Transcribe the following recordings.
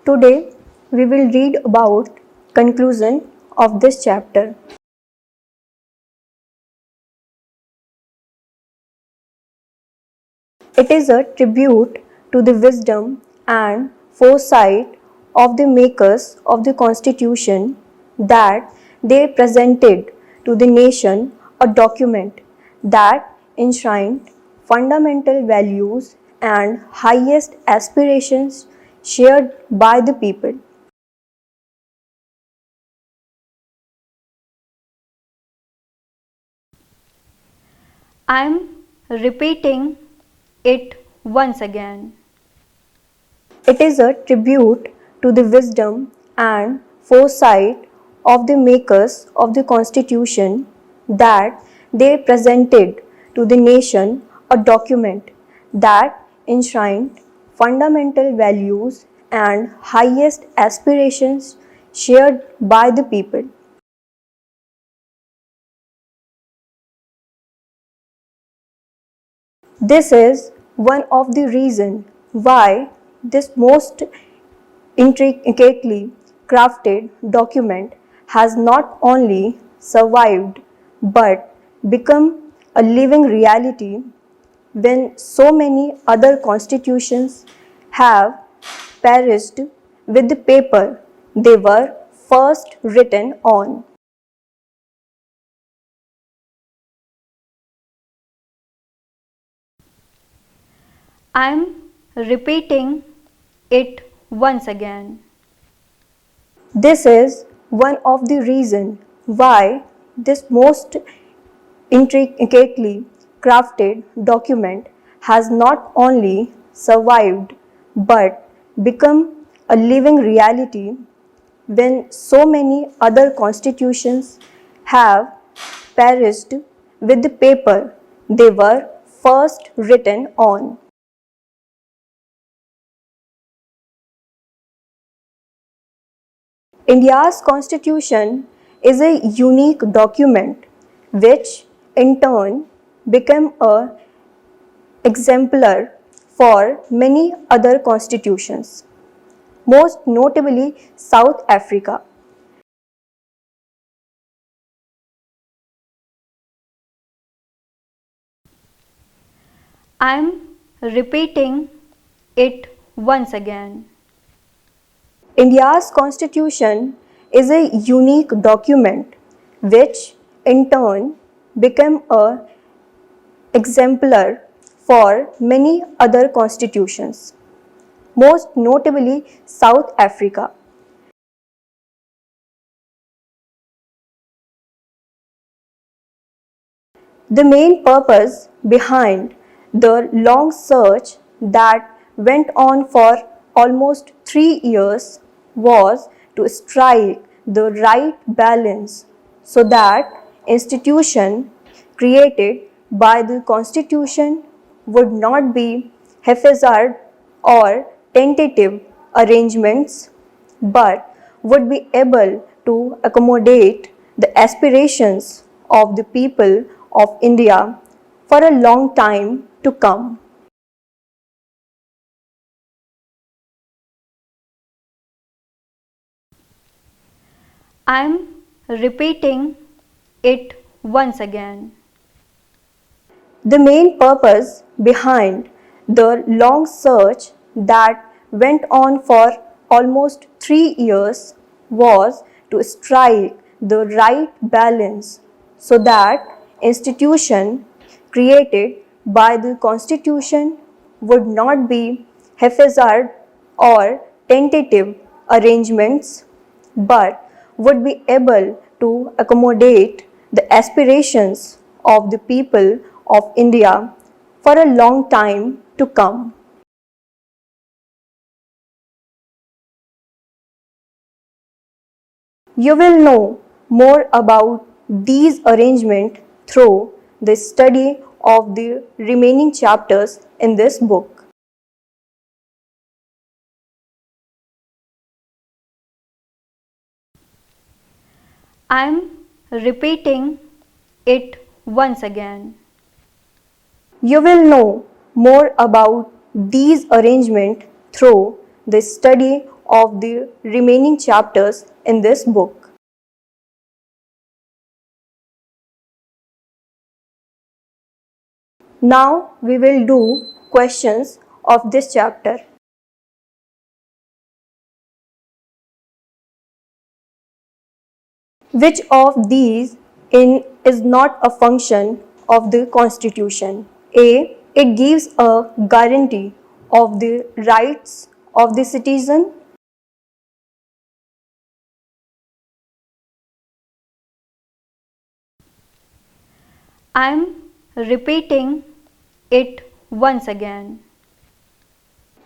Today we will read about conclusion of this chapter. It is a tribute to the wisdom and foresight of the makers of the Constitution that they presented to the nation a document that enshrined fundamental values and highest aspirations shared by the people. I am repeating it once again. It is a tribute to the wisdom and foresight of the makers of the Constitution that they presented to the nation a document that enshrined fundamental values and highest aspirations shared by the people. This is one of the reasons why this most intricately crafted document has not only survived but become a living reality when so many other constitutions have perished with the paper they were first written on. I am repeating it once again. This is one of the reasons why this most intricately crafted document has not only survived but become a living reality when so many other constitutions have perished with the paper they were first written on. India's constitution is a unique document which in turn became a exemplar for many other constitutions, most notably South Africa. I am repeating it once again. India's constitution is a unique document which in turn became a exemplar for many other constitutions, most notably South Africa. The main purpose behind the long search that went on for almost 3 years was to strike the right balance so that institution created by the Constitution would not be haphazard or tentative arrangements but would be able to accommodate the aspirations of the people of India for a long time to come. I am repeating it once again. The main purpose behind the long search that went on for almost 3 years was to strike the right balance so that institution created by the Constitution would not be haphazard or tentative arrangements but would be able to accommodate the aspirations of the people of India for a long time to come. You will know more about these arrangements through the study of the remaining chapters in this book. I am repeating it once again. You will know more about these arrangements through the study of the remaining chapters in this book. Now we will do questions of this chapter. Which of these is not a function of the Constitution? A. It gives a guarantee of the rights of the citizen. I am repeating it once again.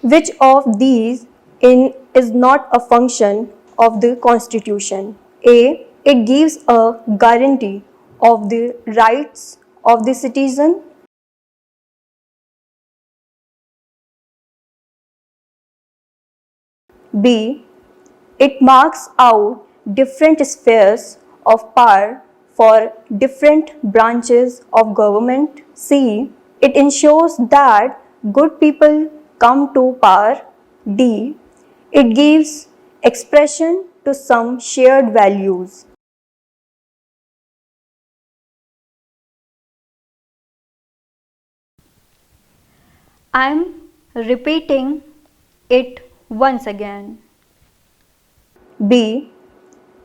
Which of these is not a function of the Constitution? A. It gives a guarantee of the rights of the citizen. B. It marks out different spheres of power for different branches of government. C. It ensures that good people come to power. D. It gives expression to some shared values. I am repeating it once again. B.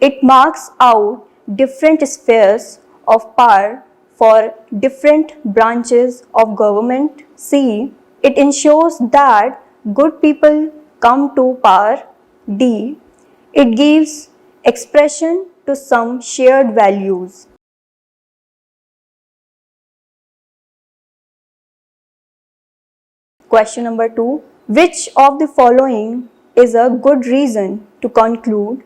It marks out different spheres of power for different branches of government. C. It ensures that good people come to power. D. It gives expression to some shared values. Question number 2. Which of the following is a good reason to conclude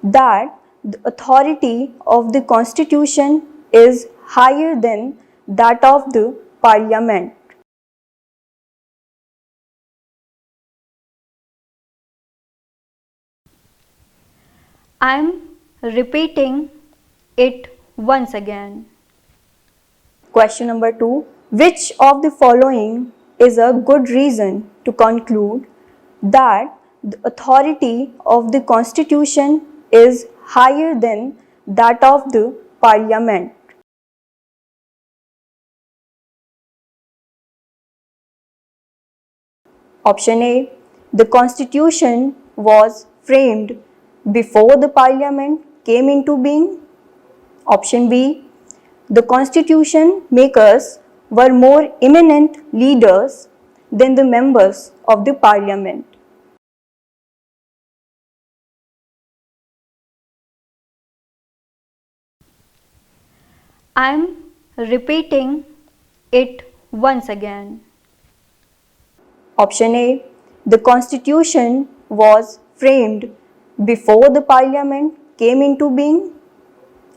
that the authority of the Constitution is higher than that of the Parliament? I am repeating it once again. Question number 2. Which of the following is a good reason to conclude that the authority of the Constitution is higher than that of the Parliament? Option A. The Constitution was framed before the Parliament came into being. Option B. The Constitution makers were more eminent leaders than the members of the Parliament. I am repeating it once again. Option A. The Constitution was framed before the Parliament came into being.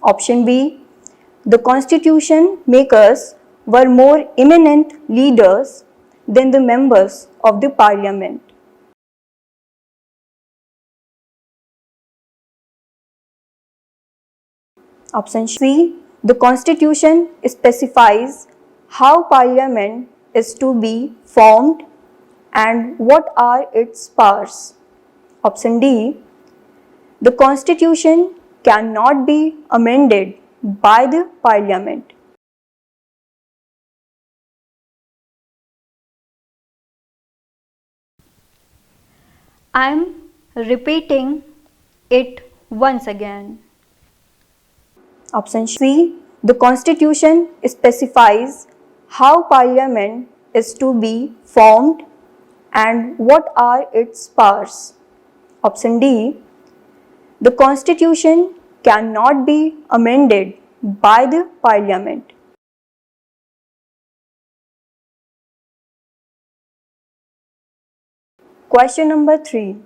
Option B. The Constitution makers were more eminent leaders than the members of the Parliament. Option C. The Constitution specifies how Parliament is to be formed and what are its powers. Option D. The Constitution cannot be amended by the Parliament. I am repeating it once again. Option C. The Constitution specifies how Parliament is to be formed and what are its powers. Option D. The Constitution cannot be amended by the Parliament. Question number 3.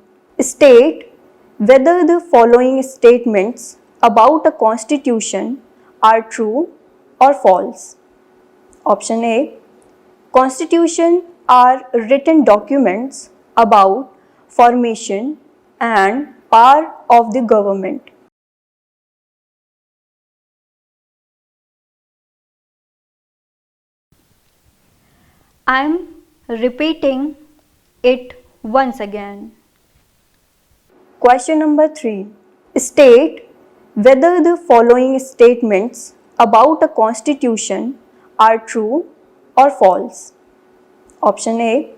State whether the following statements about a constitution are true or false. Option A. Constitution are written documents about formation and power of the government. I am repeating it once again. Question number 3. State whether the following statements about a constitution are true or false. Option A.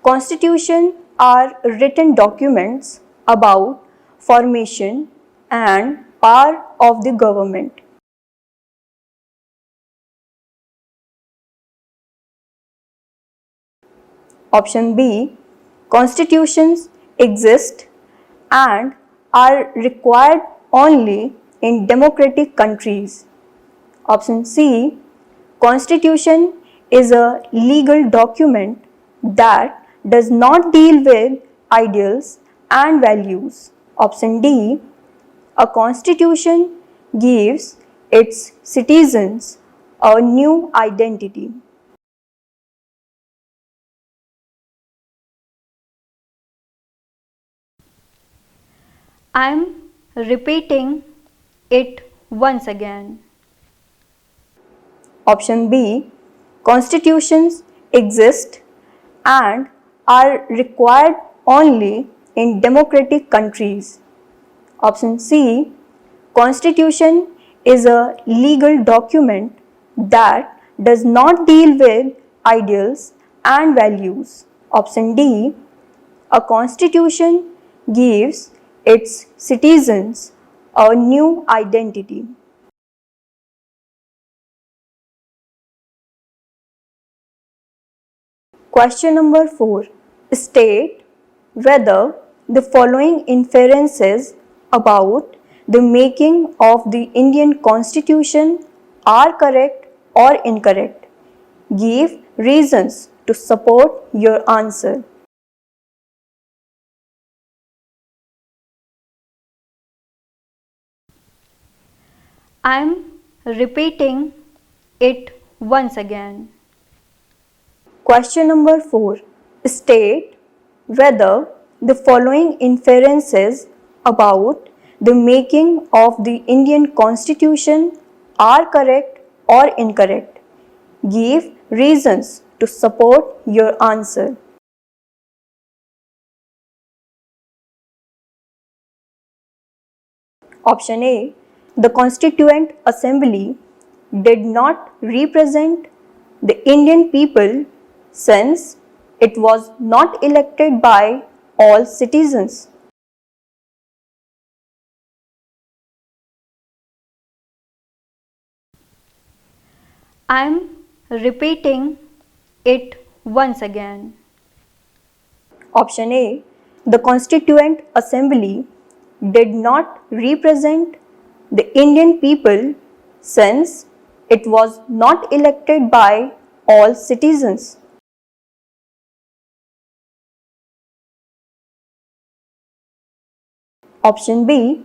Constitution are written documents about formation and power of the government. Option B. Constitutions exist and are required only in democratic countries. Option C. Constitution is a legal document that does not deal with ideals and values. Option D. A constitution gives its citizens a new identity. I am repeating it once again. Option B. Constitutions exist and are required only in democratic countries. Option C. Constitution is a legal document that does not deal with ideals and values. Option D. A constitution gives its citizens a new identity. Question number 4. State whether the following inferences about the making of the Indian Constitution are correct or incorrect. Give reasons to support your answer. I am repeating it once again. Question number 4. State whether the following inferences about the making of the Indian Constitution are correct or incorrect. Give reasons to support your answer. Option A. The Constituent Assembly did not represent the Indian people since it was not elected by all citizens. I am repeating it once again. Option A. The Constituent Assembly did not represent the Indian people since it was not elected by all citizens. Option B.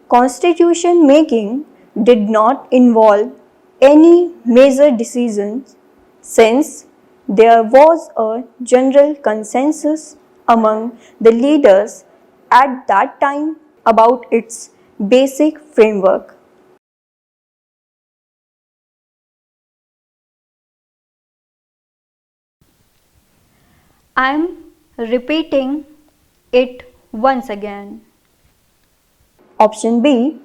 Constitution making did not involve any major decisions since there was a general consensus among the leaders at that time about its basic framework. I am repeating it once again. Option B.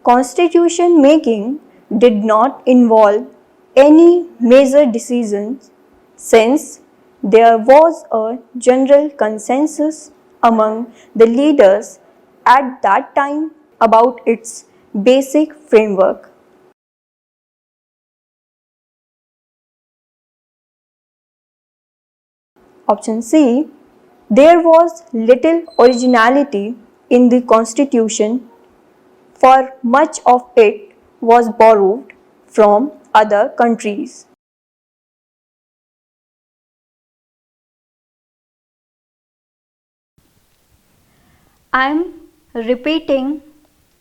Constitution making did not involve any major decisions since there was a general consensus among the leaders at that time about its basic framework. Option C. There was little originality in the Constitution, for much of it was borrowed from other countries. I am repeating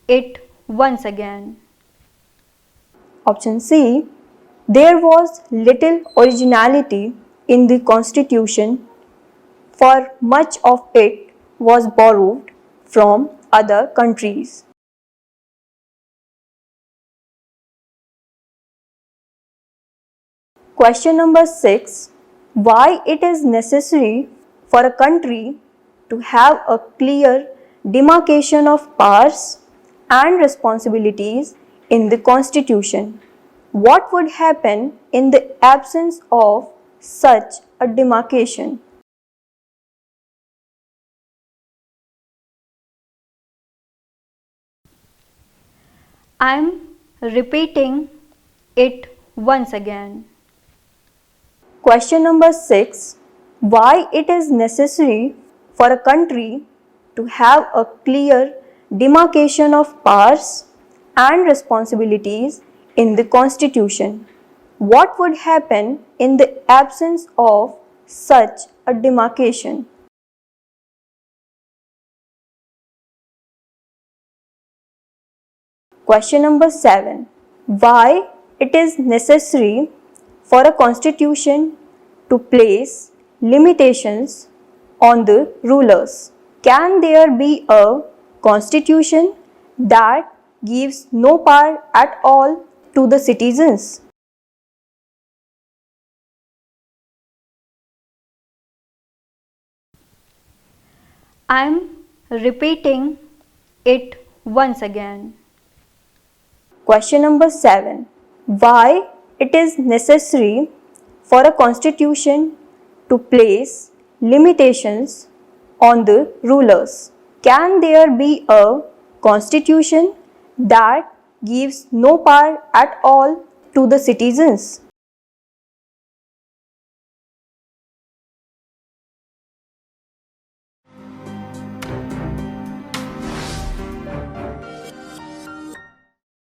it once again. Option C. There was little originality in the Constitution, for much of it was borrowed from other countries. Question number 6. Why it is necessary for a country to have a clear demarcation of powers and responsibilities in the Constitution? What would happen in the absence of such a demarcation? I am repeating it once again. Question number 6. Why it is necessary for a country to have a clear demarcation of powers and responsibilities in the Constitution? What would happen in the absence of such a demarcation? Question number 7. Why it is necessary for a constitution to place limitations on the rulers? Can there be a constitution that gives no power at all to the citizens? I am repeating it once again. Question number 7. Why it is necessary for a constitution to place limitations on the rulers? Can there be a constitution that gives no power at all to the citizens?